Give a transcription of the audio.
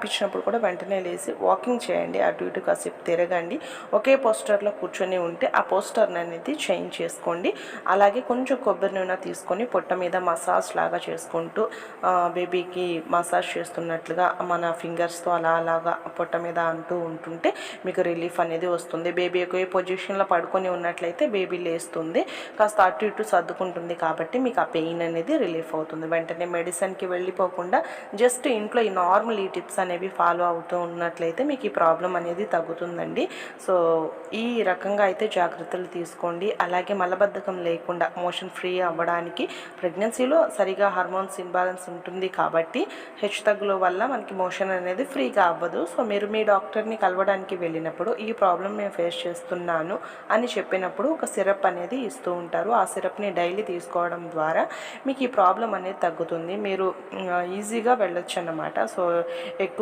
అనిపించినప్పుడు కూడా వెంటనే లేచి వాకింగ్ చేయండి, అటు ఇటు కాసేపు తిరగండి. ఒకే పోస్టర్లో కూర్చొని ఉంటే ఆ పోస్టర్ని అనేది చేంజ్ చేసుకోండి. అలాగే కొంచెం కొబ్బరి నూనె తీసుకొని పొట్ట మీద మసాజ్ లాగా చేసుకుంటూ బేబీకి మసాజ్ చేస్తున్నట్లుగా మన ఫింగర్స్తో అలాగా పొట్ట మీద అంటూ ఉంటుంటే మీకు రిలీఫ్ అనేది వస్తుంది. బేబీ ఒకే పొజిషన్లో పడుకొని ఉన్నట్లయితే బేబీ లేస్తుంది, కాస్త అటు ఇటు సర్దుకుంటుంది, కాబట్టి మీకు ఆ పెయిన్ అనేది రిలీఫ్ అవుతుంది. వెంటనే మెడిసిన్కి వెళ్ళిపోకుండా జస్ట్ ఇంట్లో ఈ నార్మల్ ఈ టిప్స్ అనేవి ఫాలో అవుతూ ఉన్నట్లయితే మీకు ఈ ప్రాబ్లం అనేది తగ్గుతుందండి. సో ఈ రకంగా అయితే జాగ్రత్తలు తీసుకోండి. అలాగే మలబద్ధకం లేకుండా మోషన్ ఫ్రీ అవ్వడానికి ప్రెగ్నెన్సీలో సరిగా హార్మోన్స్ ఇంబ్యాలెన్స్ ఉంటుంది కాబట్టి హెచ్చుతగ్గుల వల్ల మనకి మోషన్ అనేది ఫ్రీగా అవ్వదు. సో మీరు మీ డాక్టర్ని కలవడానికి వెళ్ళినప్పుడు ఈ ప్రాబ్లం నేను ఫేస్ చేస్తున్నాను అని చెప్పినప్పుడు ఒక సిరప్ అనేది ఇస్తూ ఉంటారు. ఆ సిరప్ని డైలీ తీసుకోవడం ద్వారా మీకు ఈ ప్రాబ్లం అనేది తగ్గుతుంది. మీరు ఈజీగా వెళ్ళొచ్చు అన్నమాట. సో ఎక్కువ